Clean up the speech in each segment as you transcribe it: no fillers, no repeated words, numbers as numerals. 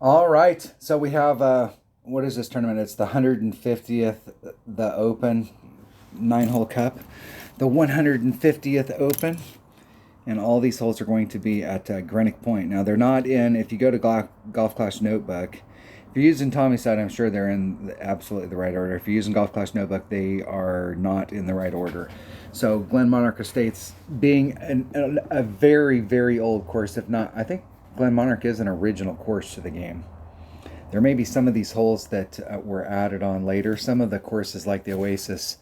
All right. So we have what is this tournament? It's the 150th, the Open 9-hole cup, the 150th Open, and all these holes are going to be at Greenwich Point. Now they're not in. If you go to Golf Clash Notebook, if you're using Tommy's side, I'm sure they're in absolutely the right order. If you're using Golf Clash Notebook, they are not in the right order. So Glen Monarch Estates, being a very very old course, if not, I think Glen Monarch is an original course to the game. There may be some of these holes that were added on later. Some of the courses, like the Oasis,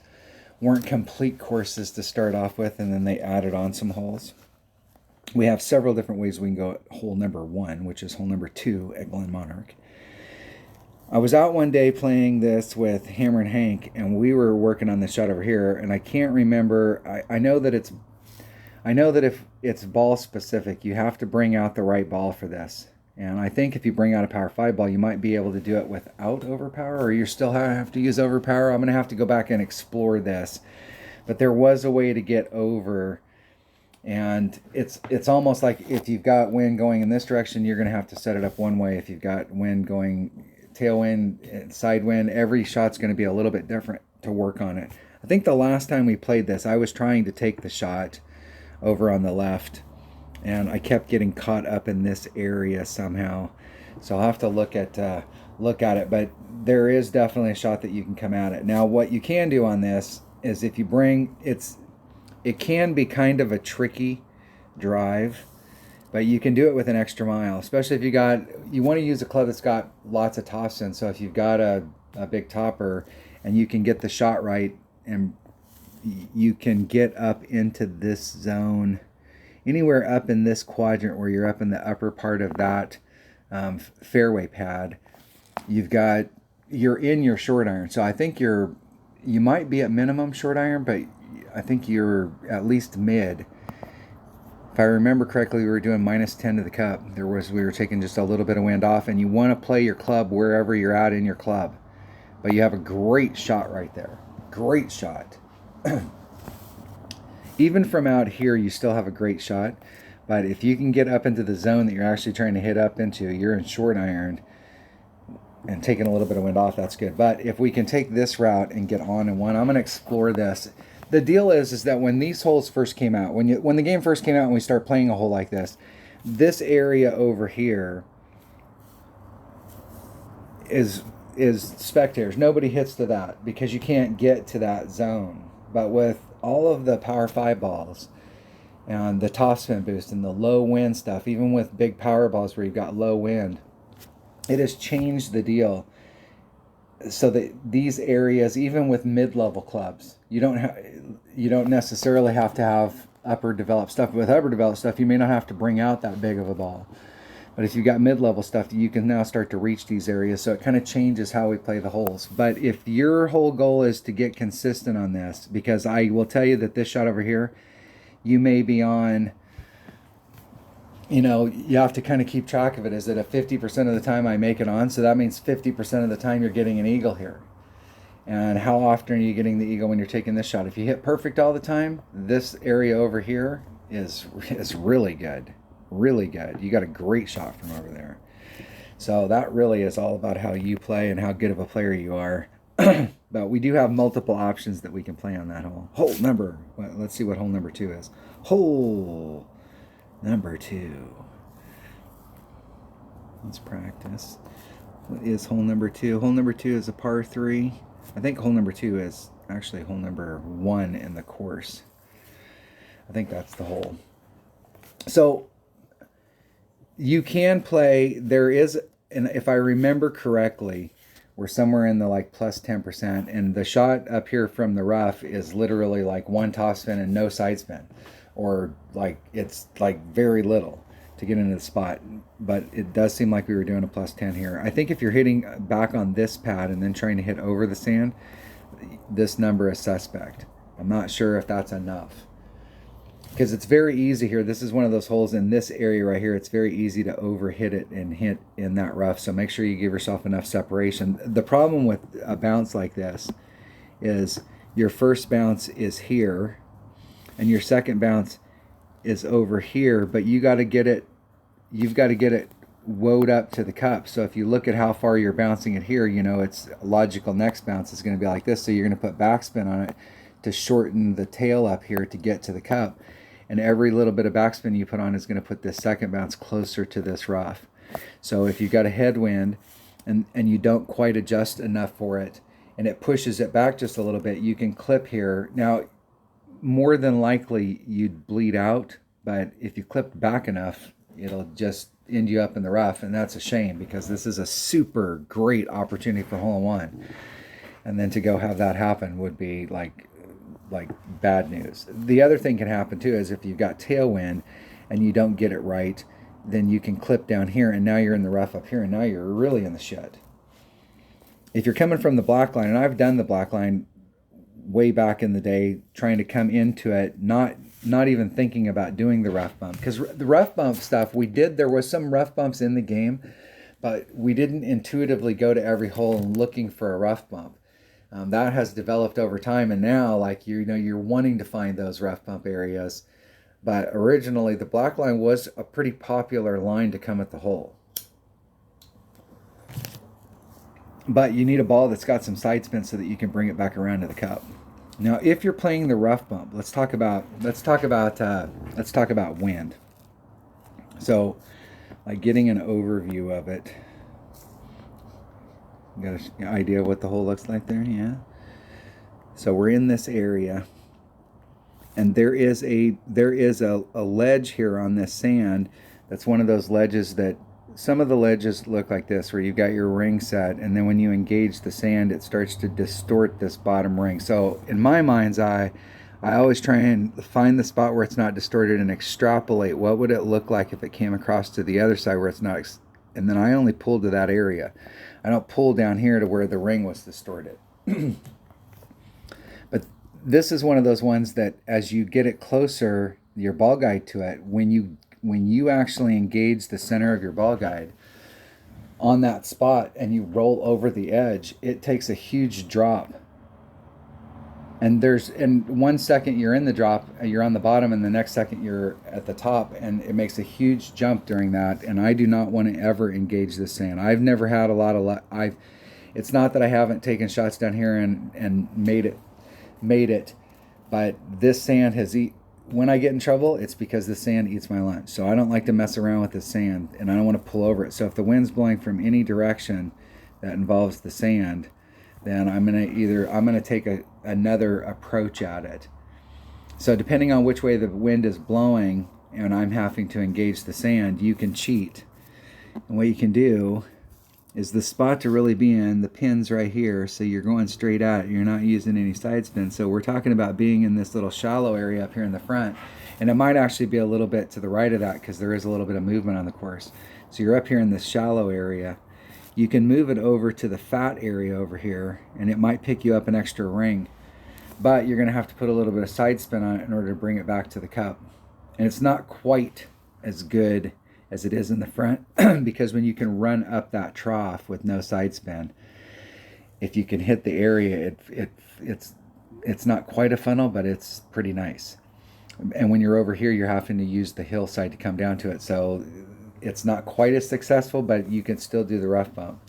weren't complete courses to start off with, and then they added on some holes. We have several different ways we can go at hole number 1, which is hole number 2 at Glen Monarch. I was out one day playing this with Hammer and Hank, and we were working on this shot over here, and I can't remember. I know that if it's ball specific, you have to bring out the right ball for this. And I think if you bring out a power 5 ball, you might be able to do it without overpower, or you still have to use overpower. I'm going to have to go back and explore this. But there was a way to get over, and it's almost like if you've got wind going in this direction, you're going to have to set it up one way. If you've got wind going tailwind, side wind, every shot's going to be a little bit different to work on it. I think the last time we played this, I was trying to take the shot over on the left, and I kept getting caught up in this area somehow. So I'll have to look at it, but there is definitely a shot that you can come at it. Now, what you can do on this is if you bring it can be kind of a tricky drive, but you can do it with an extra mile, especially if you want to use a club that's got lots of topspin. So if you've got a big topper and you can get the shot right, and you can get up into this zone, anywhere up in this quadrant where you're up in the upper part of that fairway pad, you're in your short iron. So I think you might be at minimum short iron, but I think you're at least mid. If I remember correctly, we were doing -10 to the cup. We were taking just a little bit of wind off, and you want to play your club wherever you're at in your club. But you have a great shot right there. Great shot. Even from out here, you still have a great shot. But if you can get up into the zone that you're actually trying to hit up into, you're in short iron and taking a little bit of wind off, that's good. But if we can take this route and get on in one, I'm going to explore this. The deal is that when these holes first came out, when the game first came out and we start playing a hole like this area over here is spectators. Nobody hits to that because you can't get to that zone. But with all of the power 5 balls and the topspin boost and the low wind stuff, even with big power balls where you've got low wind, it has changed the deal. So that these areas, even with mid-level clubs, you don't necessarily have to have upper developed stuff. With upper developed stuff, you may not have to bring out that big of a ball. But if you've got mid-level stuff, you can now start to reach these areas. So it kind of changes how we play the holes. But if your whole goal is to get consistent on this, because I will tell you that this shot over here, you may be on, you have to kind of keep track of it. Is it a 50% of the time I make it on? So that means 50% of the time you're getting an eagle here. And how often are you getting the eagle when you're taking this shot? If you hit perfect all the time, this area over here is really good. Really good. You got a great shot from over there. So that really is all about how you play and how good of a player you are. But we do have multiple options that we can play on that hole. Let's see what hole number 2 is. Hole number 2. Let's practice. What is hole number 2? Hole number 2 is a par 3. I think hole number 2 is actually hole number 1 in the course. I think that's the hole. So you can play, there is, and if I remember correctly, we're somewhere in the plus 10%, and the shot up here from the rough is literally like one topspin and no side spin, or it's very little to get into the spot. But it does seem like we were doing a +10 here. I think if you're hitting back on this pad and then trying to hit over the sand, this number is suspect. I'm not sure if that's enough, because it's very easy here. This is one of those holes in this area right here. It's very easy to overhit it and hit in that rough. So make sure you give yourself enough separation. The problem with a bounce like this is your first bounce is here and your second bounce is over here, but you've got to get it woed up to the cup. So if you look at how far you're bouncing it here, you know, its logical next bounce is going to be like this. So you're going to put backspin on it to shorten the tail up here to get to the cup. And every little bit of backspin you put on is going to put this second bounce closer to this rough. So if you've got a headwind and you don't quite adjust enough for it, and it pushes it back just a little bit, you can clip here. Now, more than likely you'd bleed out, but if you clip back enough, it'll just end you up in the rough, and that's a shame because this is a super great opportunity for hole-in-one. And then to go have that happen would be like bad news. The other thing can happen too is if you've got tailwind and you don't get it right, then you can clip down here, and now you're in the rough up here, and now you're really in the shit. If you're coming from the black line, and I've done the black line way back in the day, trying to come into it, not even thinking about doing the rough bump, because the rough bump stuff we did, there was some rough bumps in the game, but we didn't intuitively go to every hole and looking for a rough bump. That has developed over time, and now, like, you know, you're wanting to find those rough bump areas. But originally, the black line was a pretty popular line to come at the hole. But you need a ball that's got some side spin so that you can bring it back around to the cup. Now, if you're playing the rough bump, let's talk about wind. So, like, getting an overview of it. You got an idea of what the hole looks like there? Yeah. So we're in this area, and there is a ledge here on this sand. That's one of those ledges that some of the ledges look like this, where you've got your ring set, and then when you engage the sand, it starts to distort this bottom ring. So in my mind's eye, I always try and find the spot where it's not distorted and extrapolate what would it look like if it came across to the other side where it's not, and then I only pull to that area. I don't pull down here to where the ring was distorted. But this is one of those ones that as you get it closer, your ball guide to it, when you actually engage the center of your ball guide on that spot and you roll over the edge, it takes a huge drop. And in 1 second you're in the drop, you're on the bottom, and the next second you're at the top, and it makes a huge jump during that. And I do not want to ever engage this sand. I've never had a lot of it's not that I haven't taken shots down here and made it, but this sand when I get in trouble, it's because the sand eats my lunch. So I don't like to mess around with the sand, and I don't want to pull over it. So if the wind's blowing from any direction that involves the sand, then I'm gonna take another approach at it. So depending on which way the wind is blowing and I'm having to engage the sand, you can cheat. And what you can do is the spot to really be in, the pin's right here, so you're going straight at it. You're not using any side spin. So we're talking about being in this little shallow area up here in the front. And it might actually be a little bit to the right of that because there is a little bit of movement on the course. So you're up here in this shallow area. You can move it over to the fat area over here, and it might pick you up an extra ring. But you're going to have to put a little bit of side spin on it in order to bring it back to the cup. And it's not quite as good as it is in the front because when you can run up that trough with no side spin, if you can hit the area, it's not quite a funnel, but it's pretty nice. And when you're over here, you're having to use the hillside to come down to it. So it's not quite as successful, but you can still do the rough bump.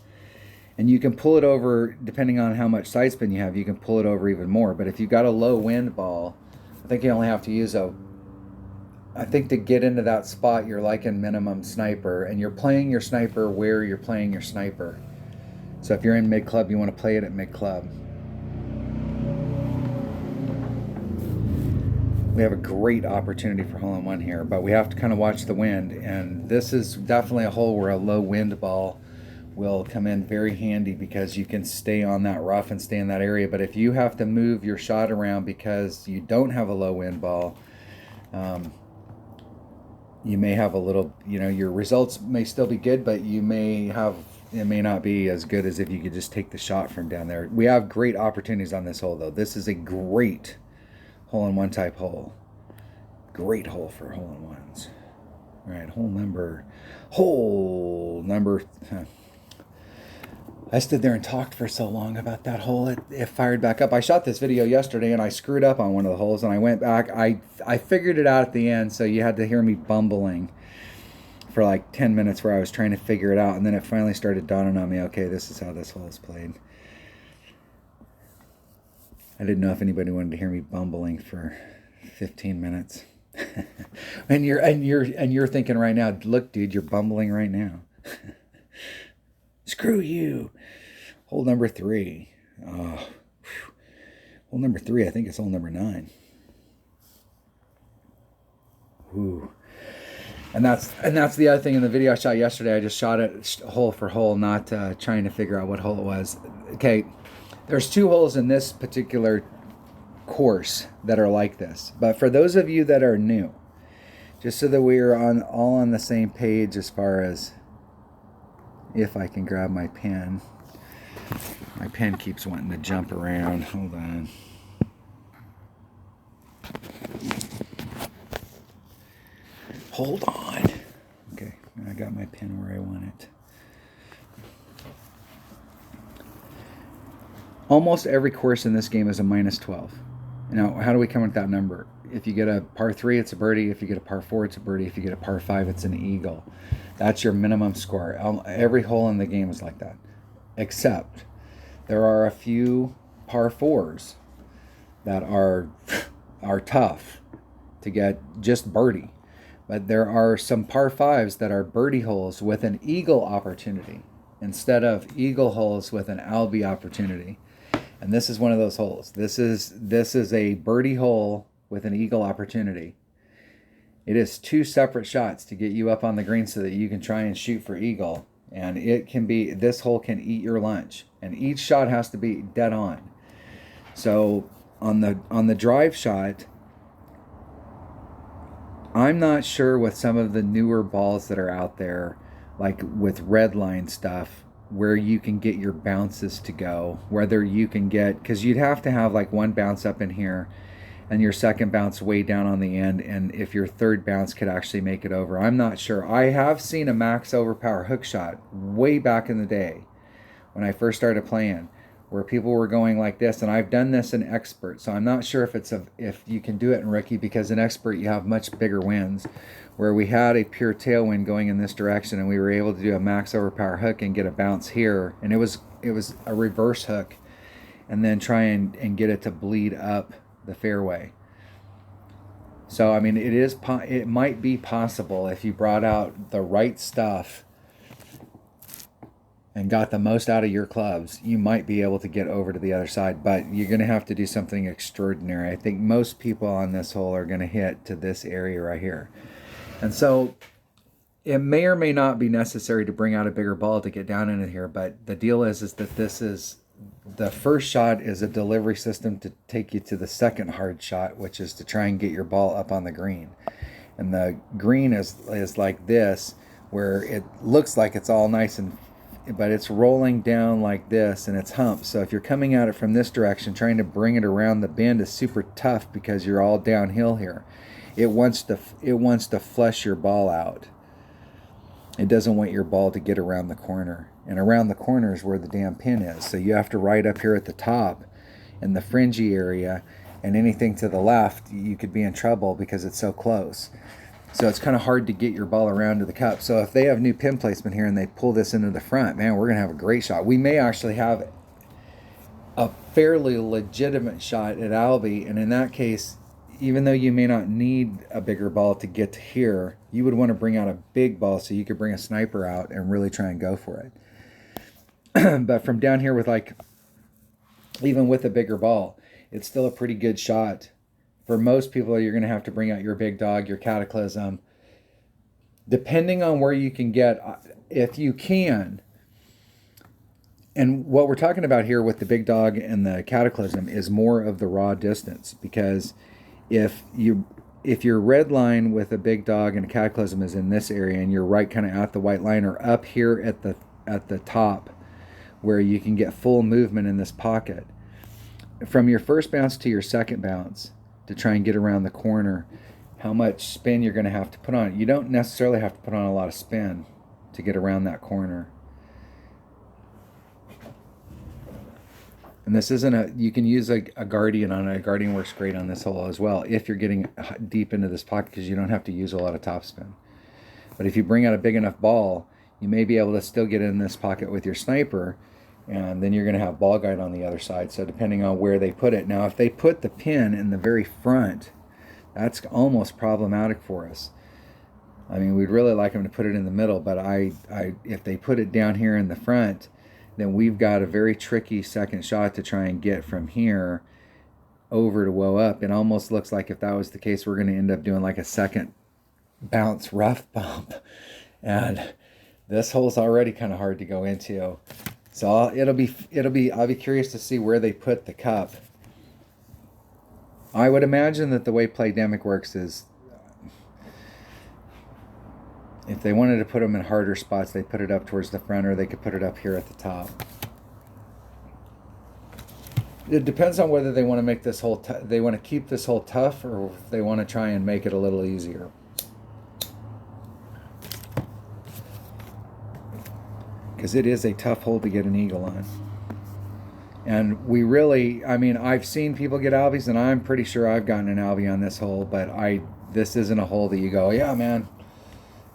And you can pull it over, depending on how much side spin you have, you can pull it over even more. But if you've got a low wind ball, I think you only have to use I think to get into that spot, you're like in minimum sniper, and you're playing your sniper where you're playing your sniper. So if you're in mid-club, you want to play it at mid-club. We have a great opportunity for hole-in-one here, but we have to kind of watch the wind. And this is definitely a hole where a low wind ball will come in very handy because you can stay on that rough and stay in that area. But if you have to move your shot around because you don't have a low wind ball, you may have a little, your results may still be good, but it may not be as good as if you could just take the shot from down there. We have great opportunities on this hole, though. This is a great hole-in-one type hole. Great hole for hole-in-ones. All right, hole number. I stood there and talked for so long about that hole. It fired back up. I shot this video yesterday and I screwed up on one of the holes, and I went back. I figured it out at the end, so you had to hear me bumbling for like 10 minutes where I was trying to figure it out, and then it finally started dawning on me, okay, this is how this hole is played. I didn't know if anybody wanted to hear me bumbling for 15 minutes. and you're thinking right now, look, dude, you're bumbling right now. Screw you. Hole number 3. Oh, hole number 3, I think it's hole number 9. Ooh. And that's the other thing in the video I shot yesterday. I just shot it hole for hole, not trying to figure out what hole it was. Okay, there's 2 holes in this particular course that are like this. But for those of you that are new, just so that we are all on the same page as far as, if I can grab my pen. My pen keeps wanting to jump around. Hold on. Hold on. Okay, I got my pen where I want it. Almost every course in this game is a -12. Now, how do we come with that number? If you get a par 3, it's a birdie. If you get a par 4, it's a birdie. If you get a par 5, it's an eagle. That's your minimum score. Every hole in the game is like that. Except there are a few par 4s that are tough to get just birdie. But there are some par 5s that are birdie holes with an eagle opportunity instead of eagle holes with an Albie opportunity. And this is one of those holes. This is a birdie hole with an eagle opportunity. It is 2 separate shots to get you up on the green so that you can try and shoot for eagle. And this hole can eat your lunch. And each shot has to be dead on. So on the drive shot, I'm not sure with some of the newer balls that are out there, like with red line stuff, where you can get your bounces to go, whether you can get, because you'd have to have like one bounce up in here and your second bounce way down on the end, and if your third bounce could actually make it over. I'm not sure. I have seen a max overpower hook shot way back in the day when I first started playing, where people were going like this, and I've done this in expert, so I'm not sure if you can do it in rookie, because in expert you have much bigger winds, where we had a pure tailwind going in this direction and we were able to do a max overpower hook and get a bounce here, and it was a reverse hook, and then try and get it to bleed up the fairway. So I mean, it might be possible if you brought out the right stuff and got the most out of your clubs, you might be able to get over to the other side, but you're going to have to do something extraordinary. I think most people on this hole are going to hit to this area right here. And so it may or may not be necessary to bring out a bigger ball to get down into here, but the deal is that the first shot is a delivery system to take you to the second hard shot, which is to try and get your ball up on the green. And the green is like this, where it looks like it's all nice but it's rolling down like this, and it's humped. So if you're coming at it from this direction, trying to bring it around the bend is super tough because you're all downhill here. It wants to flush your ball out. It doesn't want your ball to get around the corner. And around the corner is where the damn pin is. So you have to ride up here at the top in the fringy area, and anything to the left, you could be in trouble because it's so close. So it's kind of hard to get your ball around to the cup. So if they have new pin placement here and they pull this into the front, man, we're going to have a great shot. We may actually have a fairly legitimate shot at Albie. And in that case, even though you may not need a bigger ball to get to here, you would want to bring out a big ball so you could bring a sniper out and really try and go for it. But from down here even with a bigger ball, it's still a pretty good shot. For most people, you're going to have to bring out your big dog, your Cataclysm. Depending on where you can get, if you can. And what we're talking about here with the big dog and the Cataclysm is more of the raw distance. Because if your red line with a big dog and a Cataclysm is in this area, and you're right kind of at the white line, or up here at the top where you can get full movement in this pocket, from your first bounce to your second bounce, to try and get around the corner, how much spin you're going to have to put on it. You don't necessarily have to put on a lot of spin to get around that corner. And this isn't you can use a Guardian on it. A Guardian works great on this hole as well if you're getting deep into this pocket, because you don't have to use a lot of topspin. But if you bring out a big enough ball, you may be able to still get in this pocket with your sniper, and then you're going to have ball guide on the other side. So depending on where they put it. Now, if they put the pin in the very front, that's almost problematic for us. I mean, we'd really like them to put it in the middle, but if they put it down here in the front, then we've got a very tricky second shot to try and get from here over to woe up. It almost looks like if that was the case, we're going to end up doing like a second bounce rough bump. And this hole's already kind of hard to go into. So I'll be curious to see where they put the cup. I would imagine that the way Playdemic works is if they wanted to put them in harder spots, they put it up towards the front, or they could put it up here at the top. It depends on whether they want to make this hole, they want to keep this hole tough, or if they want to try and make it a little easier. Because it is a tough hole to get an eagle on. And we really, I mean, I've seen people get albies, and I'm pretty sure I've gotten an albie on this hole, but this isn't a hole that you go, yeah, man,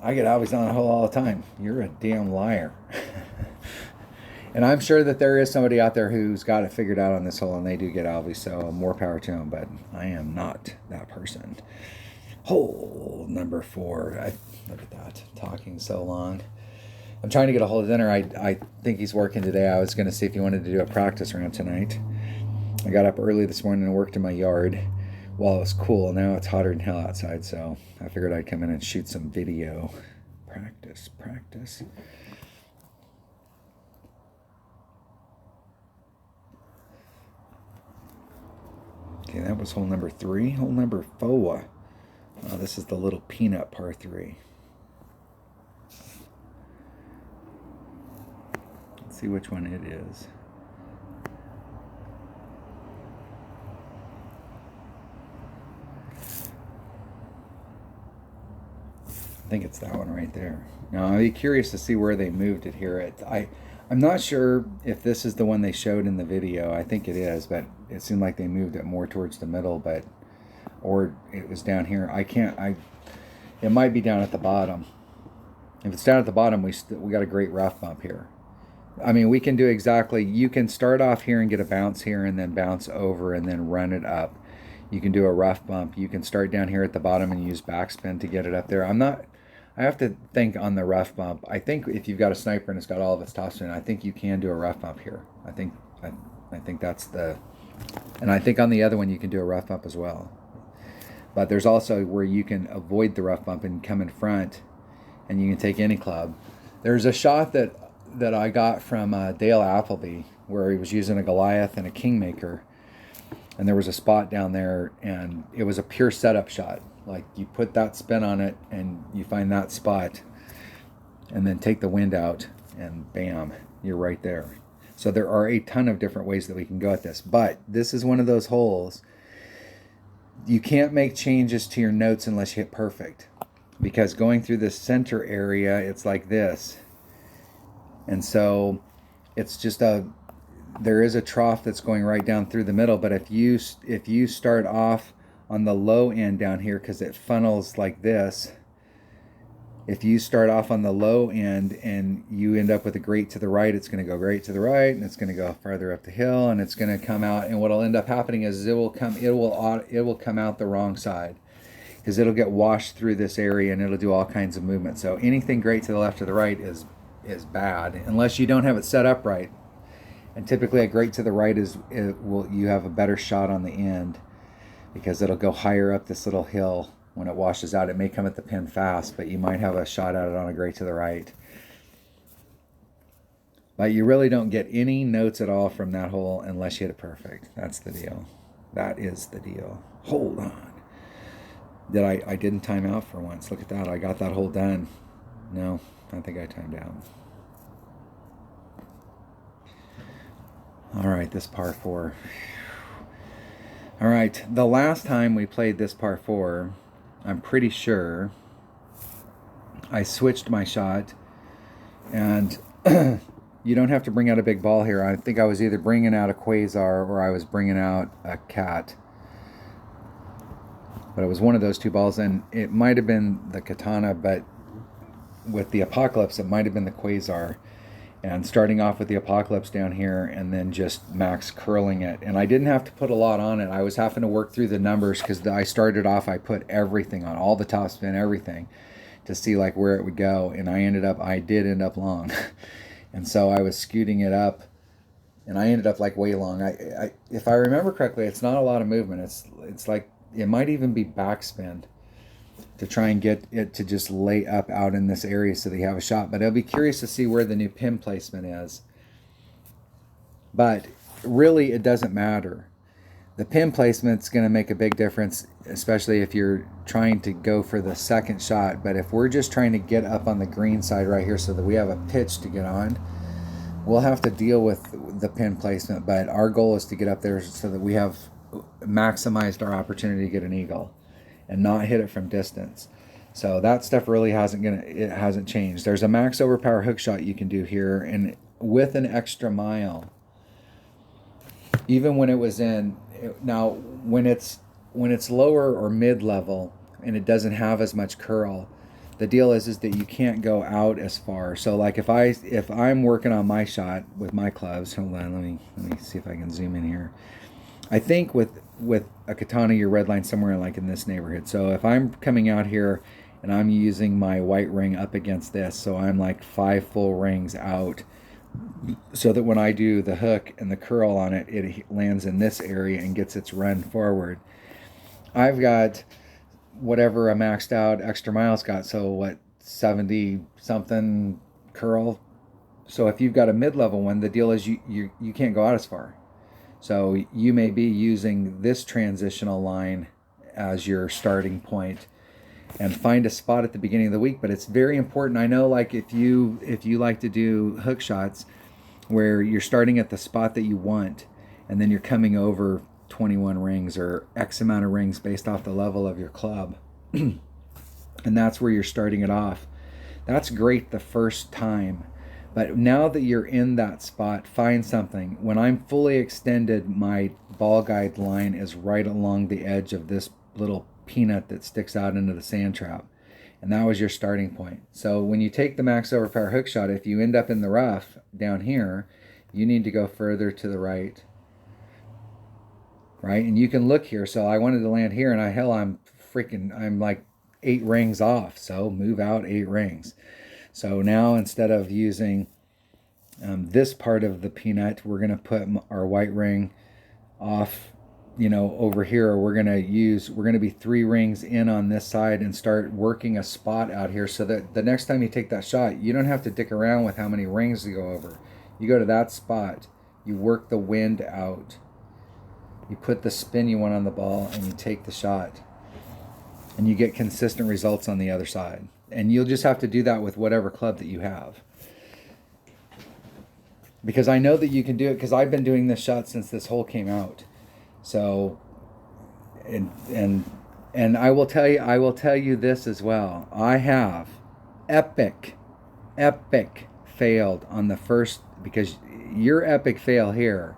I get albies on a hole all the time. You're a damn liar. And I'm sure that there is somebody out there who's got it figured out on this hole, and they do get albies, so more power to them, but I am not that person. Hole number 4. Look at that, talking so long. I'm trying to get a hold of dinner. I think he's working today. I was going to see if he wanted to do a practice round tonight. I got up early this morning and worked in my yard while it was cool. Now it's hotter than hell outside, so I figured I'd come in and shoot some video. Practice. Okay, that was hole number 3. Hole number 4. This is the little peanut par 3. Let's see which one it is. I think it's that one right there. Now, I'd be curious to see where they moved it here. I'm not sure if this is the one they showed in the video. I think it is, but it seemed like they moved it more towards the middle, or it was down here. It might be down at the bottom. If it's down at the bottom, we got a great rough bump here. I mean, we can do exactly, you can start off here and get a bounce here and then bounce over and then run it up. You can do a rough bump. You can start down here at the bottom and use backspin to get it up there. I have to think on the rough bump. I think if you've got a sniper and it's got all of its topspin, I think you can do a rough bump here. I think that's and I think on the other one you can do a rough bump as well. But there's also where you can avoid the rough bump and come in front, and you can take any club. There's a shot that I got from Dale Appleby where he was using a Goliath and a Kingmaker, and there was a spot down there, and it was a pure setup shot. Like, you put that spin on it and you find that spot and then take the wind out and bam, you're right there. So there are a ton of different ways that we can go at this, but this is one of those holes you can't make changes to your notes unless you hit perfect, because going through the center area, it's like this. And so it's just there is a trough that's going right down through the middle, but if you start off on the low end down here, because it funnels like this, if you start off on the low end and you end up with a grate to the right, it's going to go right to the right, and it's going to go farther up the hill, and it's going to come out, and what'll end up happening is it will come out the wrong side, because it'll get washed through this area and it'll do all kinds of movement. So anything great to the left or the right is bad unless you don't have it set up right. And typically a grate to the right you have a better shot on the end, because it'll go higher up this little hill. When it washes out, it may come at the pin fast, but you might have a shot at it on a grate to the right. But you really don't get any notes at all from that hole unless you hit it perfect. That's the deal. That is the deal. Hold on. I didn't time out for once. Look at that. I got that hole done. No, I think I timed out. All right, this par 4. All right, the last time we played this par 4, I'm pretty sure I switched my shot, and you don't have to bring out a big ball here. I think I was either bringing out a Quasar or I was bringing out a Cat. But it was one of those two balls, and it might have been the Katana, but the Apocalypse, it might have been the Quasar, and starting off with the Apocalypse down here and then just max curling it. And I didn't have to put a lot on it. I was having to work through the numbers because I started off, I put everything on, all the top spin, everything, to see like where it would go. And I did end up long. And so I was scooting it up, and I ended up like way long. If I remember correctly, it's not a lot of movement. It's like, it might even be backspin to try and get it to just lay up out in this area so they have a shot. But I'll be curious to see where the new pin placement is. But really, it doesn't matter. The pin placement's going to make a big difference, especially if you're trying to go for the second shot. But if we're just trying to get up on the green side right here so that we have a pitch to get on, we'll have to deal with the pin placement. But our goal is to get up there so that we have maximized our opportunity to get an eagle and not hit it from distance. So that stuff really hasn't changed. There's a max overpower hook shot you can do here, and with an extra mile, even when it was in, now when it's lower or mid-level and it doesn't have as much curl, the deal is that you can't go out as far. So like if I'm working on my shot with my clubs, hold on, let me see if I can zoom in here. I think with a katana, you're redlined somewhere like in this neighborhood. So if I'm coming out here and I'm using my white ring up against this, so I'm like 5 full rings out, so that when I do the hook and the curl on it, it lands in this area and gets its run forward. I've got whatever a maxed out extra mile's got, so what, 70 something curl. So if you've got a mid-level one, the deal is you can't go out as far. So you may be using this transitional line as your starting point and find a spot at the beginning of the week. But it's very important. I know, like if you like to do hook shots where you're starting at the spot that you want and then you're coming over 21 rings or X amount of rings based off the level of your club, and that's where you're starting it off. That's great the first time. But now that you're in that spot, find something. When I'm fully extended, my ball guide line is right along the edge of this little peanut that sticks out into the sand trap. And that was your starting point. So when you take the max overpower hook shot, if you end up in the rough down here, you need to go further to the right. Right? And you can look here. So I wanted to land here, and I'm like 8 rings off. So move out 8 rings. So now instead of using this part of the peanut, we're going to put our white ring off, over here. We're going to be 3 rings in on this side and start working a spot out here so that the next time you take that shot, you don't have to dick around with how many rings to go over. You go to that spot, you work the wind out, you put the spin you want on the ball, and you take the shot. And you get consistent results on the other side. And you'll just have to do that with whatever club that you have. Because I know that you can do it, because I've been doing this shot since this hole came out. So, and I will tell you this as well. I have epic failed on the first, because your epic fail here,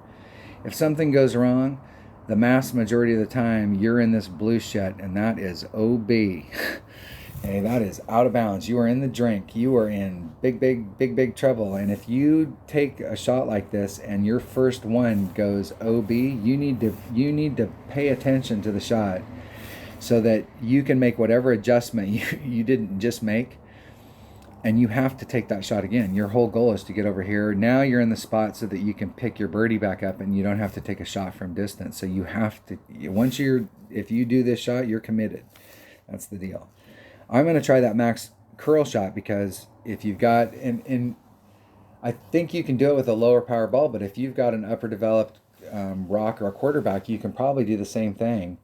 if something goes wrong, the mass majority of the time you're in this blue shit, and that is OB. Hey, that is out of bounds. You are in the drink. You are in big trouble. And if you take a shot like this and your first one goes OB, you need to pay attention to the shot so that you can make whatever adjustment you didn't just make. And you have to take that shot again. Your whole goal is to get over here. Now you're in the spot so that you can pick your birdie back up and you don't have to take a shot from distance. So you have to, if you do this shot, you're committed. That's the deal. I'm going to try that max curl shot, because if you've got, and I think you can do it with a lower power ball, but if you've got an upper developed rock or a quarterback, you can probably do the same thing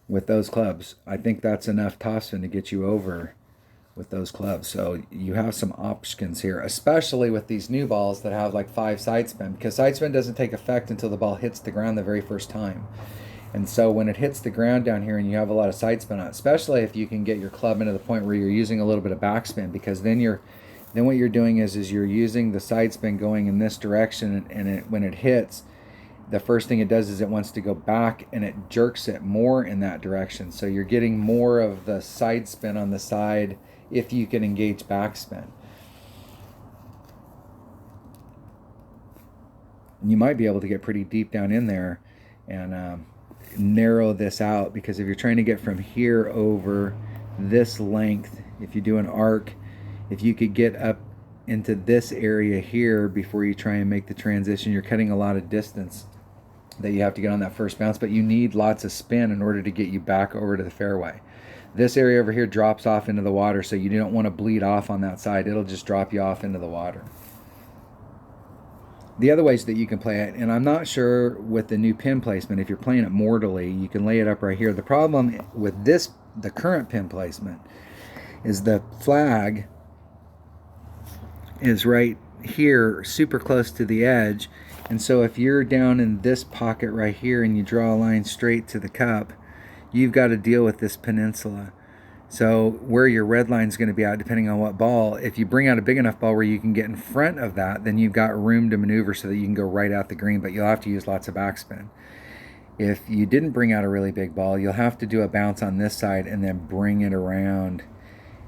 with those clubs. I think that's enough topspin to get you over with those clubs. So you have some options here, especially with these new balls that have like 5 side spin, because side spin doesn't take effect until the ball hits the ground the very first time. And so when it hits the ground down here and you have a lot of side spin on it, especially if you can get your club into the point where you're using a little bit of backspin, because then what you're doing is you're using the side spin going in this direction, and when it hits, the first thing it does is it wants to go back and it jerks it more in that direction. So you're getting more of the side spin on the side if you can engage backspin. You might be able to get pretty deep down in there and narrow this out, because if you're trying to get from here over this length, if you do an arc, if you could get up into this area here before you try and make the transition, you're cutting a lot of distance that you have to get on that first bounce, but you need lots of spin in order to get you back over to the fairway. This area over here drops off into the water, so you don't want to bleed off on that side. It'll just drop you off into the water. The other ways that you can play it, and I'm not sure with the new pin placement, if you're playing it mortally, you can lay it up right here. The problem with this, the current pin placement, is the flag is right here, super close to the edge. And so if you're down in this pocket right here and you draw a line straight to the cup, you've got to deal with this peninsula. So where your red line is going to be out, depending on what ball, if you bring out a big enough ball where you can get in front of that, then you've got room to maneuver so that you can go right at the green, but you'll have to use lots of backspin. If you didn't bring out a really big ball, you'll have to do a bounce on this side and then bring it around.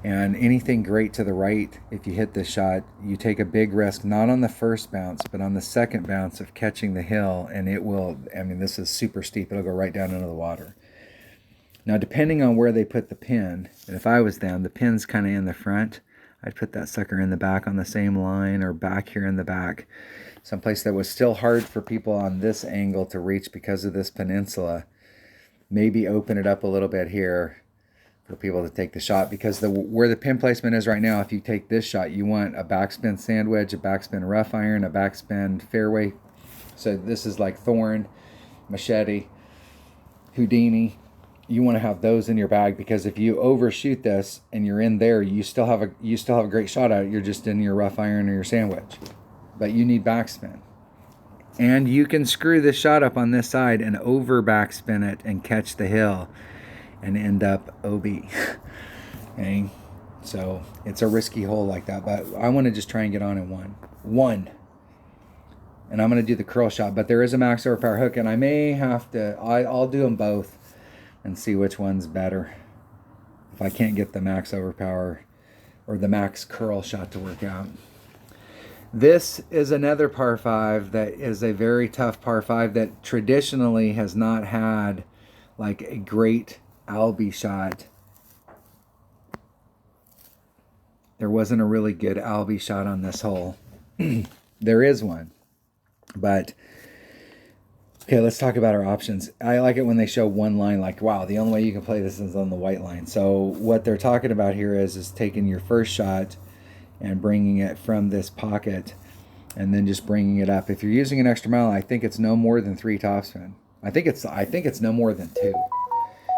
And anything great to the right, if you hit this shot, you take a big risk, not on the first bounce, but on the second bounce of catching the hill, and it will, I mean, this is super steep, it'll go right down into the water. Now, depending on where they put the pin, and if I was them, the pin's kind of in the front, I'd put that sucker in the back on the same line, or back here in the back, someplace that was still hard for people on this angle to reach because of this peninsula. Maybe open it up a little bit here for people to take the shot, because where the pin placement is right now, if you take this shot, you want a backspin sand wedge, a backspin rough iron, a backspin fairway. So this is like Thorn, Machete, Houdini. You want to have those in your bag, because if you overshoot this and you're in there, you still have a great shot at it. You're just in your rough iron or your sand wedge, but you need backspin. And you can screw this shot up on this side and over backspin it and catch the hill and end up OB. Okay, so it's a risky hole like that, but I want to just try and get on in one. And I'm going to do the curl shot, but there is a max overpower hook, and I may have to, I'll do them both and see which one's better if I can't get the max overpower or the max curl shot to work out. This is another par 5 that is a very tough par 5 that traditionally has not had like a great Albie shot. There wasn't a really good Albie shot on this hole. There is one, but okay, let's talk about our options. I like it when they show one line, like, wow, the only way you can play this is on the white line. So what they're talking about here is taking your first shot and bringing it from this pocket and then just bringing it up. If you're using an extra mile, I think it's no more than 3 topspin. I think it's no more than 2,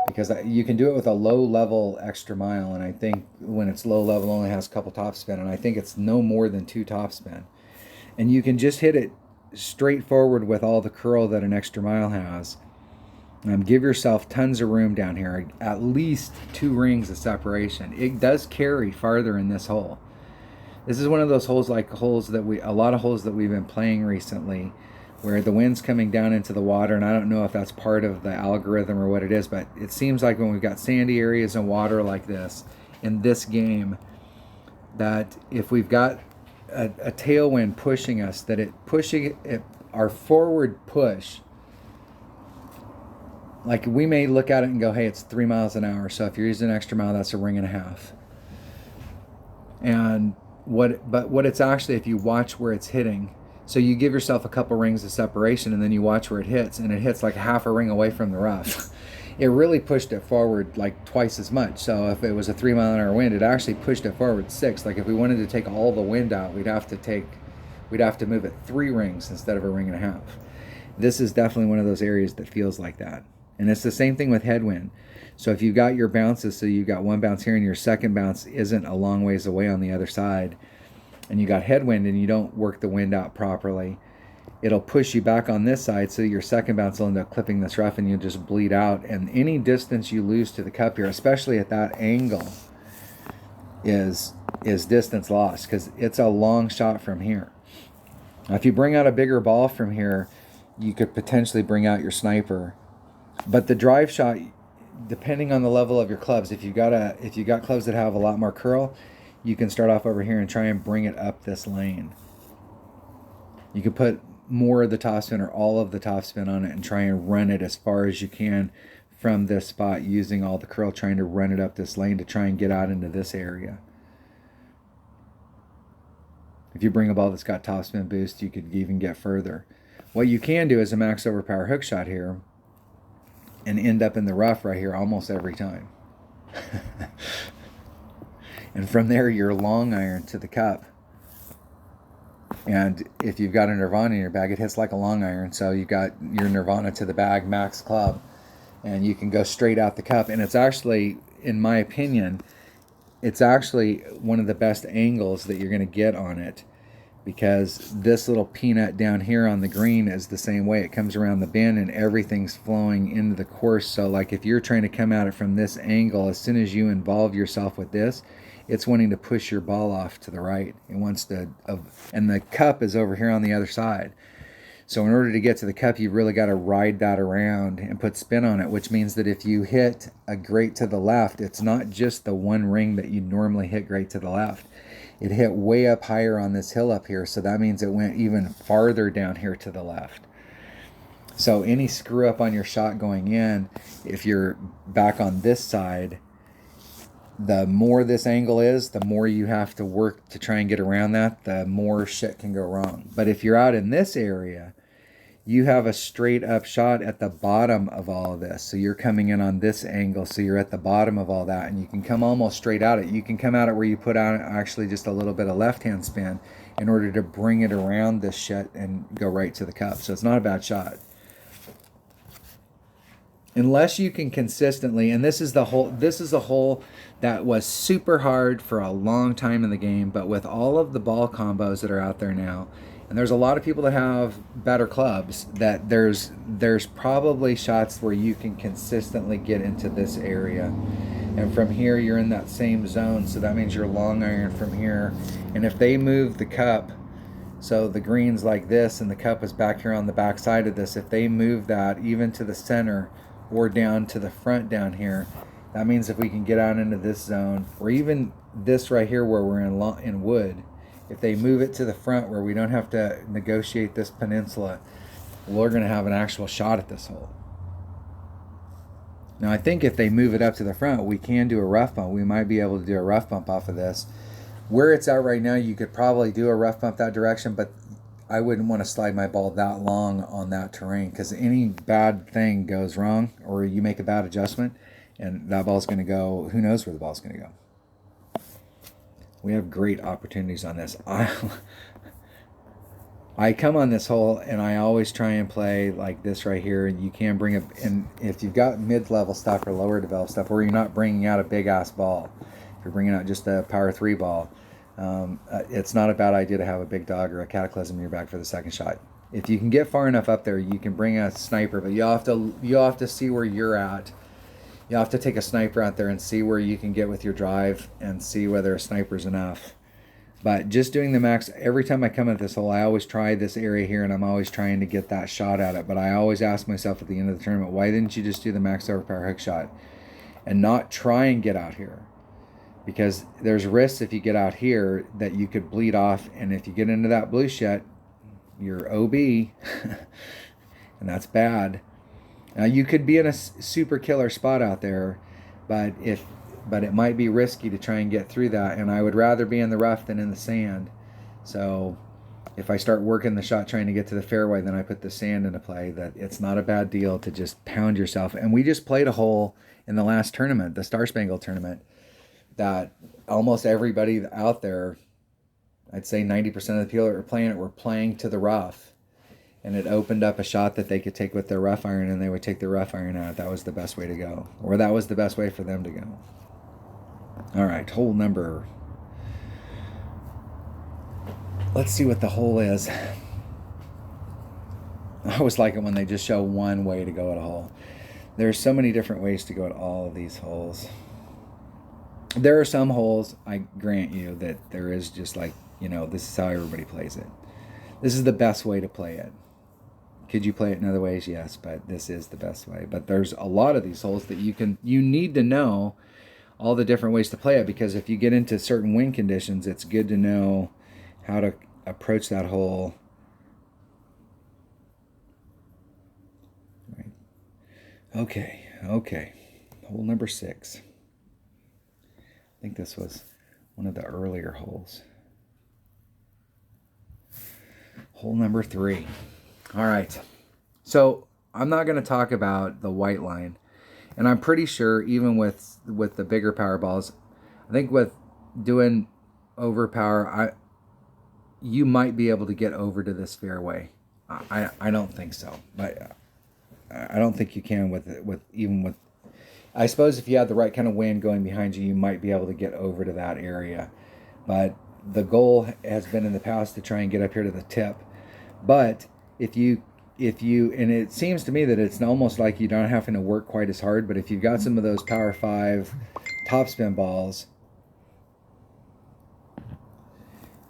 because you can do it with a low level extra mile, and I think when it's low level, it only has a couple topspin, and I think it's no more than 2 topspin. And you can just hit it straightforward with all the curl that an extra mile has. Give yourself tons of room down here, at least 2 rings of separation. It does carry farther in this hole. This is one of those holes, like a lot of holes that we've been playing recently, where the wind's coming down into the water, and I don't know if that's part of the algorithm or what it is, but it seems like when we've got sandy areas and water like this in this game, that if we've got a tailwind pushing us, that our forward push, like we may look at it and go, hey, it's 3 miles an hour, so if you're using an extra mile, that's a ring and a half. And what it's actually, if you watch where it's hitting, so you give yourself a couple rings of separation and then you watch where it hits, and it hits like half a ring away from the rough. It really pushed it forward like twice as much. So if it was a 3 mile an hour wind, it actually pushed it forward 6. Like if we wanted to take all the wind out, we'd have to move it 3 rings instead of a ring and a half. This is definitely one of those areas that feels like that. And it's the same thing with headwind. So if you've got your bounces, so you've got one bounce here and your second bounce isn't a long ways away on the other side, and you got headwind and you don't work the wind out properly, it'll push you back on this side, so your second bounce will end up clipping this rough and you'll just bleed out. And any distance you lose to the cup here, especially at that angle, is distance lost, because it's a long shot from here. Now, if you bring out a bigger ball from here, you could potentially bring out your sniper. But the drive shot, depending on the level of your clubs, if you got clubs that have a lot more curl, you can start off over here and try and bring it up this lane. You could put more of the topspin or all of the topspin on it and try and run it as far as you can from this spot using all the curl, trying to run it up this lane to try and get out into this area. If you bring a ball that's got topspin boost, you could even get further. What you can do is a max overpower hook shot here and end up in the rough right here almost every time. And from there, you're long iron to the cup. And if you've got a Nirvana in your bag, it hits like a long iron. So you got your Nirvana to the bag, max club, and you can go straight out the cup. And it's actually, in my opinion, it's actually one of the best angles that you're going to get on it, because this little peanut down here on the green is the same way. It comes around the bend and everything's flowing into the course. So like if you're trying to come at it from this angle, as soon as you involve yourself with this, it's wanting to push your ball off to the right. It wants to, and the cup is over here on the other side. So in order to get to the cup, you've really got to ride that around and put spin on it, which means that if you hit a great to the left, it's not just the one ring that you normally hit great to the left. It hit way up higher on this hill up here, so that means it went even farther down here to the left. So any screw up on your shot going in, if you're back on this side, the more this angle is, the more you have to work to try and get around that, the more shit can go wrong. But if you're out in this area, you have a straight up shot at the bottom of all of this. So you're coming in on this angle, so you're at the bottom of all that, and you can come almost straight out it. You can come out it where you put out actually just a little bit of left-hand spin in order to bring it around this shit and go right to the cup. So it's not a bad shot. Unless you can consistently, and this is a hole that was super hard for a long time in the game, but with all of the ball combos that are out there now, and there's a lot of people that have better clubs, that there's probably shots where you can consistently get into this area. And from here, you're in that same zone, so that means you're long iron from here. And if they move the cup, so the green's like this and the cup is back here on the back side of this, if they move that even to the center or down to the front down here, that means if we can get out into this zone, or even this right here where we're in wood, if they move it to the front where we don't have to negotiate this peninsula, we're going to have an actual shot at this hole. Now I think if they move it up to the front, we can do a rough bump. We might be able to do a rough bump off of this. Where it's at right now, you could probably do a rough bump that direction, but I wouldn't want to slide my ball that long on that terrain, because any bad thing goes wrong, or you make a bad adjustment, and that ball's going to go, who knows where the ball's going to go. We have great opportunities on this. I come on this hole, and I always try and play like this right here, and you can bring it, and if you've got mid-level stuff or lower developed stuff, where you're not bringing out a big-ass ball, if you're bringing out just a power 3 ball, it's not a bad idea to have a big dog or a cataclysm in your bag for the second shot. If you can get far enough up there, you can bring a sniper, but you have to see where you're at. You have to take a sniper out there and see where you can get with your drive and see whether a sniper's enough. But just doing the max, every time I come at this hole, I always try this area here, and I'm always trying to get that shot at it. But I always ask myself at the end of the tournament, why didn't you just do the max overpower hook shot and not try and get out here? Because there's risks if you get out here that you could bleed off, and if you get into that blue shit, you're OB, and that's bad. Now you could be in a super killer spot out there, but it might be risky to try and get through that, and I would rather be in the rough than in the sand. So if I start working the shot trying to get to the fairway, then I put the sand into play. That it's not a bad deal to just pound yourself. And we just played a hole in the last tournament, the Star Spangled tournament, that almost everybody out there, I'd say 90% of the people that were playing it were playing to the rough. And it opened up a shot that they could take with their rough iron, and they would take their rough iron out. That was the best way to go. Or that was the best way for them to go. All right, hole number. Let's see what the hole is. I always like it when they just show one way to go at a hole. There's so many different ways to go at all of these holes. There are some holes, I grant you, that there is just like, this is how everybody plays it. This is the best way to play it. Could you play it in other ways? Yes, but this is the best way. But there's a lot of these holes that you need to know all the different ways to play it, because if you get into certain wind conditions, it's good to know how to approach that hole. Right. Okay. Hole number 6. I think this was one of the earlier holes. Hole number 3. All right. So I'm not going to talk about the white line. And I'm pretty sure even with the bigger power balls, I think with doing overpower, you might be able to get over to this fairway. I don't think so, but I don't think you can with even with. I suppose if you had the right kind of wind going behind you, you might be able to get over to that area. But the goal has been in the past to try and get up here to the tip. But if you and it seems to me that it's almost like you're not having to work quite as hard, but if you've got some of those Power 5 topspin balls,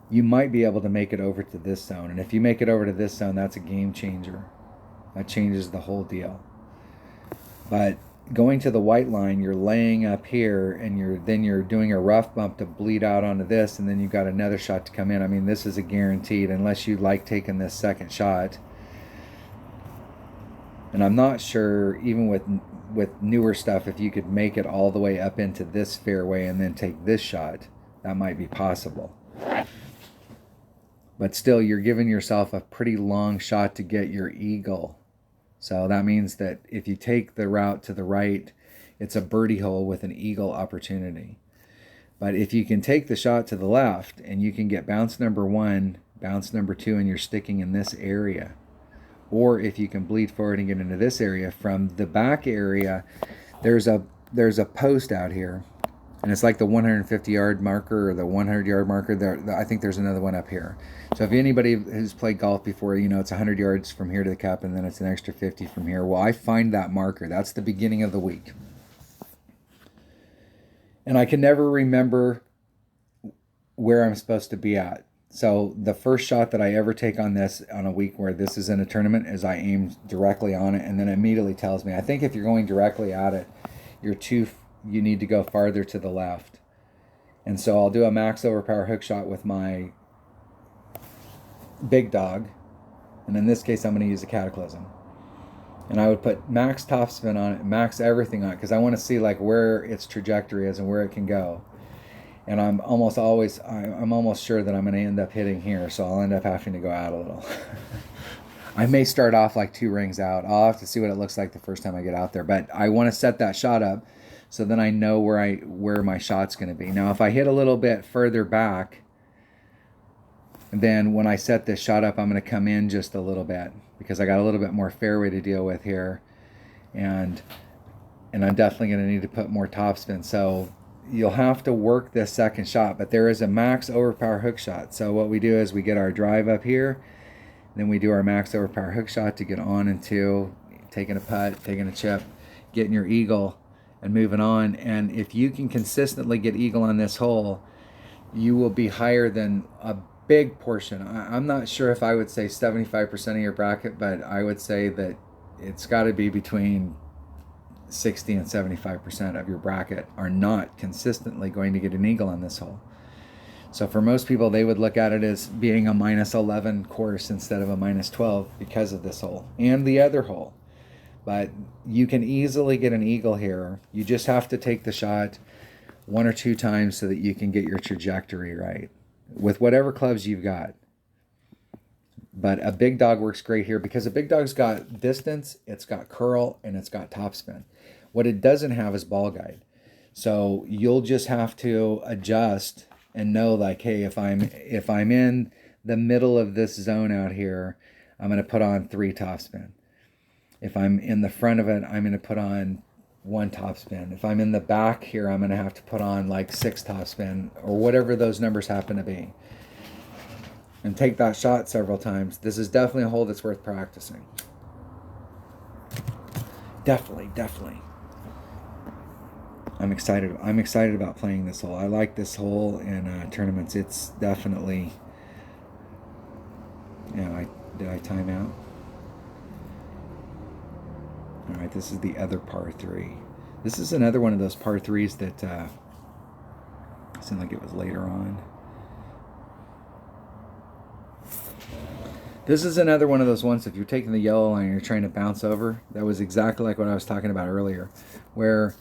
you might be able to make it over to this zone. And if you make it over to this zone, that's a game changer. That changes the whole deal. But going to the white line, you're laying up here, and you're doing a rough bump to bleed out onto this, and then you've got another shot to come in. I mean, this is a guaranteed, unless you like taking this second shot. And I'm not sure, even with newer stuff, if you could make it all the way up into this fairway and then take this shot. That might be possible. But still, you're giving yourself a pretty long shot to get your eagle. So that means that if you take the route to the right, it's a birdie hole with an eagle opportunity. But if you can take the shot to the left and you can get bounce number 1, bounce number 2, and you're sticking in this area, or if you can bleed forward and get into this area, from the back area, there's a post out here, and it's like the 150-yard marker or the 100-yard marker. There, I think there's another one up here. So if anybody who's played golf before, you know it's 100 yards from here to the cup, and then it's an extra 50 from here. Well, I find that marker. That's the beginning of the week. And I can never remember where I'm supposed to be at. So the first shot that I ever take on this on a week where this is in a tournament is I aim directly on it, and then it immediately tells me, I think if you're going directly at it, you need to go farther to the left. And so I'll do a max overpower hook shot with my big dog, and in this case I'm going to use a Cataclysm. And I would put max topspin on it, max everything on it, because I want to see like where its trajectory is and where it can go. And I'm almost sure that I'm going to end up hitting here, so I'll end up having to go out a little. I may start off like 2 rings out. I'll have to see what it looks like the first time I get out there. But I want to set that shot up so then I know where my shot's going to be. Now, if I hit a little bit further back, then when I set this shot up, I'm going to come in just a little bit because I got a little bit more fairway to deal with here. And I'm definitely going to need to put more topspin. So you'll have to work this second shot, but there is a max overpower hook shot. So what we do is we get our drive up here, then we do our max overpower hook shot to get on into taking a putt, taking a chip, getting your eagle, and moving on. And if you can consistently get eagle on this hole, you will be higher than a big portion. I'm not sure if I would say 75% of your bracket, but I would say that it's got to be between 60 and 75% of your bracket are not consistently going to get an eagle on this hole. So for most people, they would look at it as being a -11 course instead of a -12 because of this hole and the other hole. But you can easily get an eagle here. You just have to take the shot 1 or 2 times so that you can get your trajectory right with whatever clubs you've got. But a big dog works great here because a big dog's got distance, it's got curl, and it's got topspin. What it doesn't have is ball guide. So you'll just have to adjust and know like, hey, if I'm in the middle of this zone out here, I'm going to put on 3 topspin. If I'm in the front of it, I'm going to put on 1 topspin. If I'm in the back here, I'm going to have to put on like 6 topspin or whatever those numbers happen to be. And take that shot several times. This is definitely a hole that's worth practicing. Definitely. I'm excited about playing this hole. I like this hole in tournaments. It's definitely, did I time out? right, this is the other par 3. This is another one of those par 3s that seemed like it was later on. This is another one of those ones, if you're taking the yellow line and you're trying to bounce over, that was exactly like what I was talking about earlier, where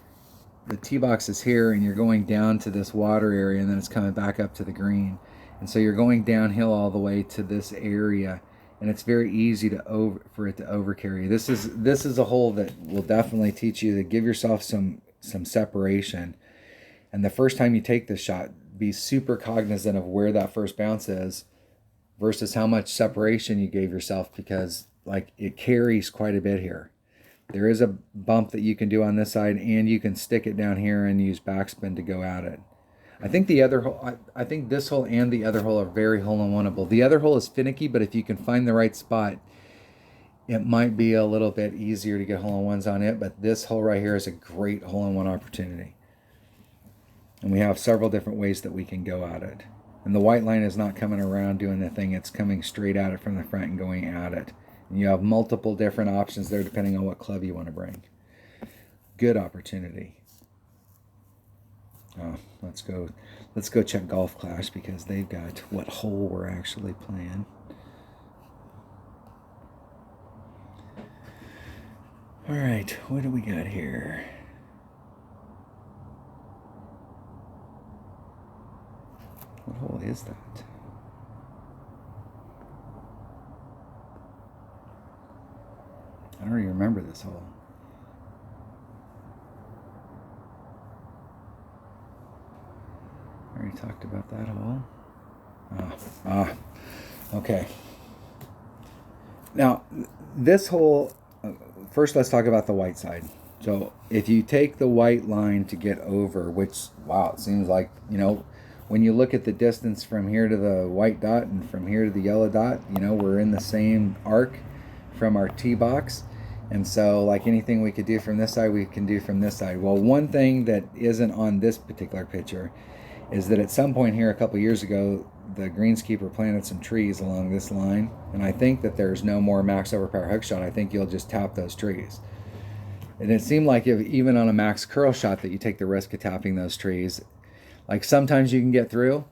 the tee box is here and you're going down to this water area and then it's coming back up to the green. And so you're going downhill all the way to this area, and it's very easy for it to overcarry. This is a hole that will definitely teach you to give yourself some separation. And the first time you take this shot, be super cognizant of where that first bounce is versus how much separation you gave yourself, because like it carries quite a bit here. There is a bump that you can do on this side, and you can stick it down here and use backspin to go at it. I think the other hole, I think this hole and the other hole are very hole-in-oneable. The other hole is finicky, but if you can find the right spot, it might be a little bit easier to get hole-in-ones on it. But this hole right here is a great hole-in-one opportunity. And we have several different ways that we can go at it. And the white line is not coming around doing the thing. It's coming straight at it from the front and going at it. And you have multiple different options there depending on what club you want to bring. Good opportunity. Oh, let's go check Golf Clash, because they've got what hole we're actually playing. All right, what do we got here? What hole is that? I don't even remember this hole. I already talked about that hole. Okay. Now, this hole, first let's talk about the white side. So if you take the white line to get over, which, wow, it seems like, you know, when you look at the distance from here to the white dot and from here to the yellow dot, you know, we're in the same arc from our tee box. And so like anything we could do from this side, we can do from this side. Well, one thing that isn't on this particular picture is that at some point here a couple years ago, the greenskeeper planted some trees along this line. And I think that there's no more max overpower hook shot. I think you'll just tap those trees. And it seemed like if even on a max curl shot that you take the risk of tapping those trees. Like sometimes you can get through,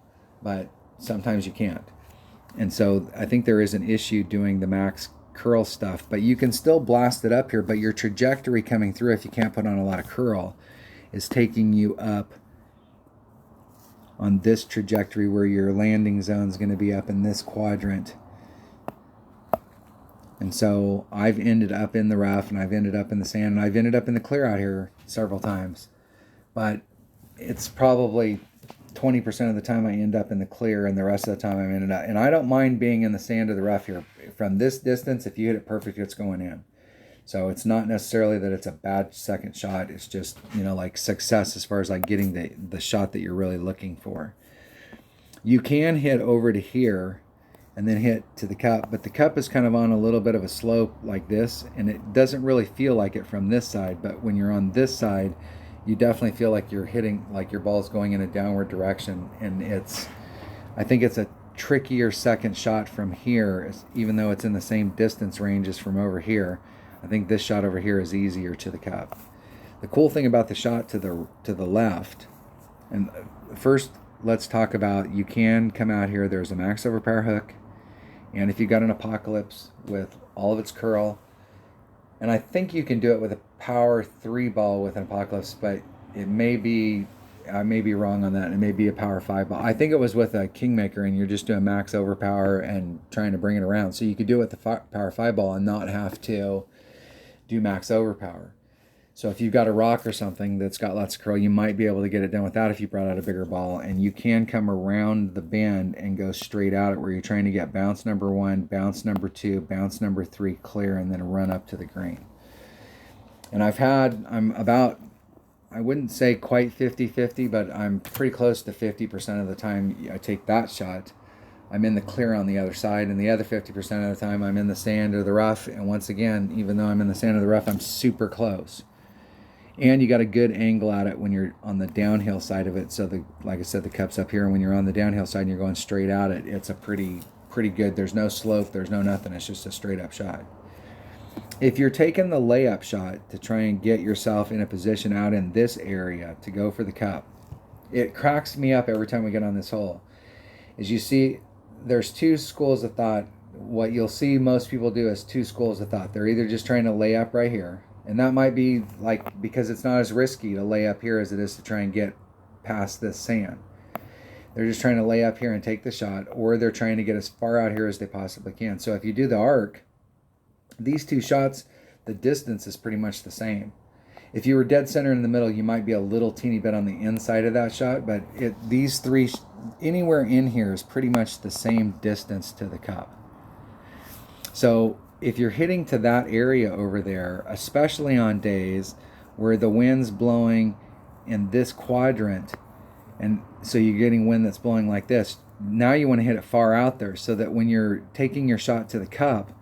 but sometimes you can't. And so I think there is an issue doing the max curl stuff, but you can still blast it up here, but your trajectory coming through, if you can't put on a lot of curl, is taking you up on this trajectory where your landing zone is going to be up in this quadrant. And so I've ended up in the rough, and I've ended up in the sand, and I've ended up in the clear out here several times. But it's probably 20% of the time I end up in the clear, and the rest of the time I'm in it out. And I don't mind being in the sand or the rough here. From this distance, if you hit it perfect, it's going in. So it's not necessarily that it's a bad second shot. It's just, you know, like success as far as like getting the shot that you're really looking for. You can hit over to here and then hit to the cup, but the cup is kind of on a little bit of a slope like this, and it doesn't really feel like it from this side. But when you're on this side, you definitely feel like you're hitting, like your ball's going in a downward direction. And I think it's a trickier second shot from here, even though it's in the same distance range as from over here. I think this shot over here is easier to the cup. The cool thing about the shot to the left, and first let's talk about, you can come out here, there's a max overpower hook, and if you got an Apocalypse with all of its curl, and I think you can do it with a power 3 ball with an Apocalypse, but it may be, I may be wrong on that. It may be a power 5 ball. I think it was with a Kingmaker, and you're just doing max overpower and trying to bring it around. So you could do it with the power 5 ball and not have to do max overpower. So if you've got a rock or something that's got lots of curl, you might be able to get it done with that if you brought out a bigger ball. And you can come around the bend and go straight at it, where you're trying to get bounce number 1, bounce number 2, bounce number 3 clear, and then run up to the green. And I'm about, I wouldn't say quite 50-50, but I'm pretty close to 50% of the time I take that shot, I'm in the clear on the other side, and the other 50% of the time I'm in the sand or the rough. And once again, even though I'm in the sand or the rough, I'm super close. And you got a good angle at it when you're on the downhill side of it. So like I said, the cup's up here, and when you're on the downhill side and you're going straight at it, it's a pretty good, there's no slope, there's no nothing, it's just a straight up shot. if you're taking the layup shot to try and get yourself in a position out in this area to go for the cup, it cracks me up every time we get on this hole. As you see, there's two schools of thought. What you'll see most people do is two schools of thought. They're either just trying to lay up right here, and that might be like because it's not as risky to lay up here as it is to try and get past this sand. They're just trying to lay up here and take the shot, or they're trying to get as far out here as they possibly can. So if you do the arc, these two shots, the distance is pretty much the same. If you were dead center in the middle, you might be a little teeny bit on the inside of that shot, but these three, anywhere in here is pretty much the same distance to the cup. So if you're hitting to that area over there, especially on days where the wind's blowing in this quadrant, and so you're getting wind that's blowing like this, now you want to hit it far out there so that when you're taking your shot to the cup,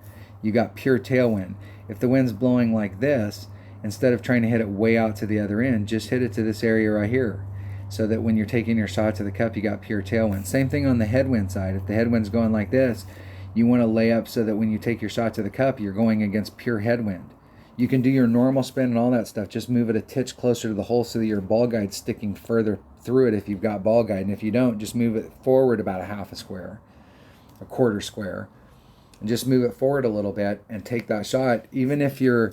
you got pure tailwind. If the wind's blowing like this, instead of trying to hit it way out to the other end, just hit it to this area right here, so that when you're taking your shot to the cup, you got pure tailwind. Same thing on the headwind side. If the headwind's going like this, you want to lay up so that when you take your shot to the cup, you're going against pure headwind. You can do your normal spin and all that stuff. Just move it a titch closer to the hole so that your ball guide's sticking further through it if you've got ball guide. And if you don't, just move it forward about a half a square, a quarter square. And just move it forward a little bit and take that shot. Even if you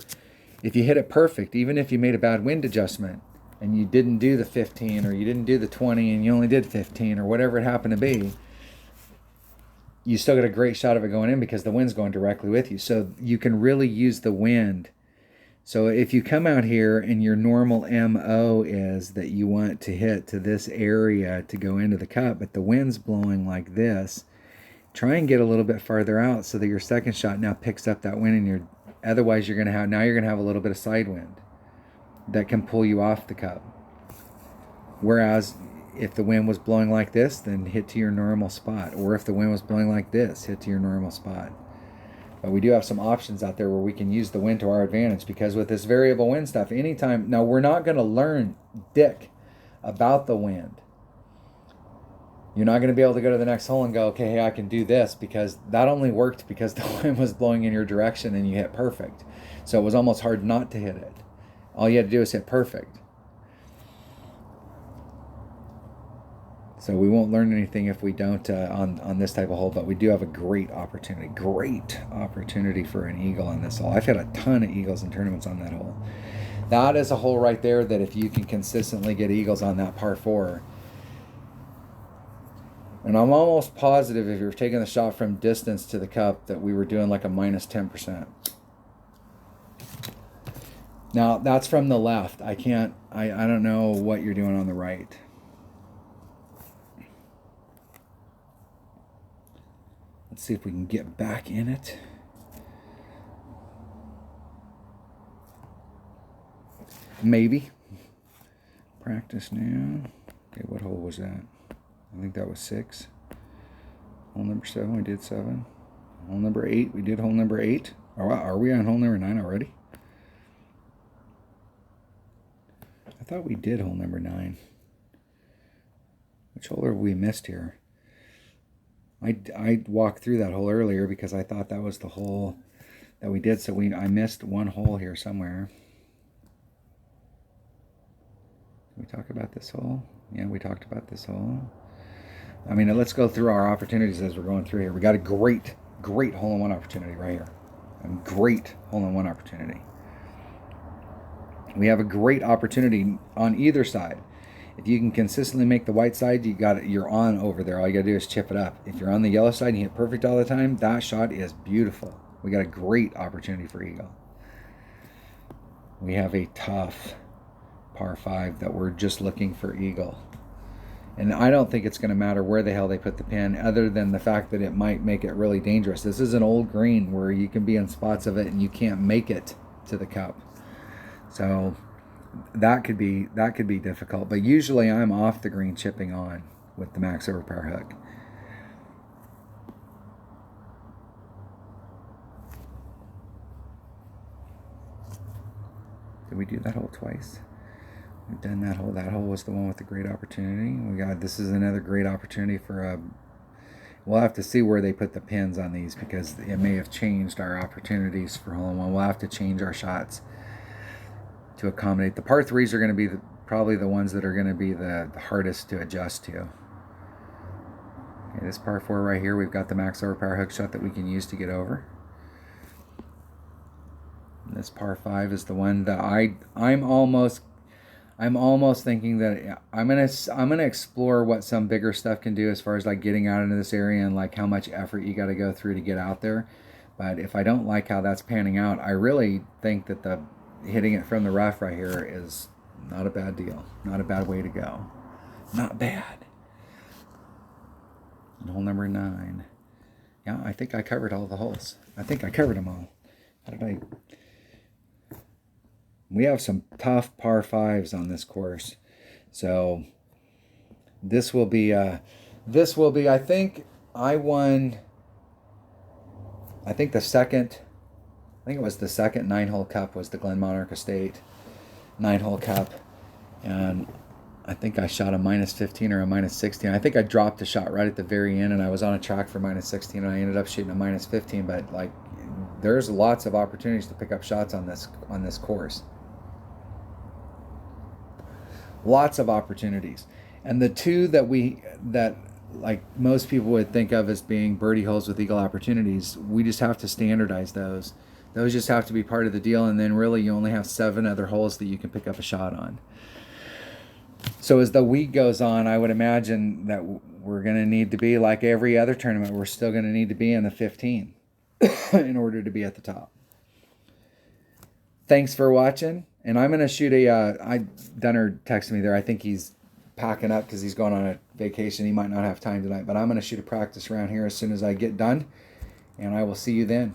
hit it perfect, even if you made a bad wind adjustment and you didn't do the 15 or you didn't do the 20 and you only did 15 or whatever it happened to be, you still get a great shot of it going in because the wind's going directly with you. So you can really use the wind. So if you come out here and your normal MO is that you want to hit to this area to go into the cup, but the wind's blowing like this, try and get a little bit farther out so that your second shot now picks up that wind, and otherwise you're going to have a little bit of side wind that can pull you off the cup. Whereas if the wind was blowing like this, then hit to your normal spot. Or if the wind was blowing like this, hit to your normal spot. But we do have some options out there where we can use the wind to our advantage, because with this variable wind stuff, anytime, now we're not going to learn dick about the wind. You're not going to be able to go to the next hole and go, okay, hey, I can do this, because that only worked because the wind was blowing in your direction and you hit perfect. So it was almost hard not to hit it. All you had to do is hit perfect. So we won't learn anything if we don't on this type of hole, but we do have a great opportunity for an eagle on this hole. I've had a ton of eagles in tournaments on that hole. That is a hole right there that if you can consistently get eagles on that par 4, and I'm almost positive if you're taking the shot from distance to the cup that we were doing like a minus 10%. Now that's from the left. I don't know what you're doing on the right. Let's see if we can get back in it. Maybe. Practice now. Okay, what hole was that? I think that was 6. Hole number 7, we did 7. Hole number 8, we did hole number 8. Oh, are we on hole number 9 already? I thought we did hole number 9. Which hole have we missed here? I walked through that hole earlier because I thought that was the hole that we did. So I missed one hole here somewhere. Did we talk about this hole? Yeah, we talked about this hole. I mean, let's go through our opportunities as we're going through here. We got a great hole-in-one opportunity right here. A great hole-in-one opportunity. We have a great opportunity on either side. If you can consistently make the white side, you're on over there. All you got to do is chip it up. If you're on the yellow side and you hit perfect all the time, that shot is beautiful. We got a great opportunity for eagle. We have a tough par 5 that we're just looking for eagle. And I don't think it's going to matter where the hell they put the pin, other than the fact that it might make it really dangerous. This is an old green where you can be in spots of it and you can't make it to the cup. So that could be difficult. But usually I'm off the green chipping on with the max overpower hook. Did we do that hole twice? We've done that hole. That hole was the one with the great opportunity. This is another great opportunity for We'll have to see where they put the pins on these, because it may have changed our opportunities for hole in one. We'll have to change our shots to accommodate. The par threes are going to be probably the ones that are going to be the hardest to adjust to. Okay, this par 4 right here, we've got the max overpower hook shot that we can use to get over. And this par 5 is the one that I'm almost thinking that I'm gonna explore what some bigger stuff can do as far as like getting out into this area and like how much effort you got to go through to get out there. But if I don't like how that's panning out, I really think that the hitting it from the rough right here is not a bad deal, not a bad way to go, not bad. And hole number 9. Yeah, I think I covered all the holes. I think I covered them all. How did I? We have some tough par 5s on this course. So this will be, I think I won, I think the second, I think it was the second 9-hole cup was the Glen Monarch Estate 9-hole cup. And I think I shot a -15 or a -16. I think I dropped a shot right at the very end, and I was on a track for -16, and I ended up shooting a -15. But like, there's lots of opportunities to pick up shots on this course. Lots of opportunities. And the two that like most people would think of as being birdie holes with eagle opportunities, we just have to standardize those. Those just have to be part of the deal, and then really you only have 7 other holes that you can pick up a shot on. So as the week goes on, I would imagine that we're going to need to be like every other tournament. We're still going to need to be in the 15 in order to be at the top. Thanks for watching. And I'm going to shoot Dunner texted me there. I think he's packing up because he's going on a vacation. He might not have time tonight. But I'm going to shoot a practice round here as soon as I get done. And I will see you then.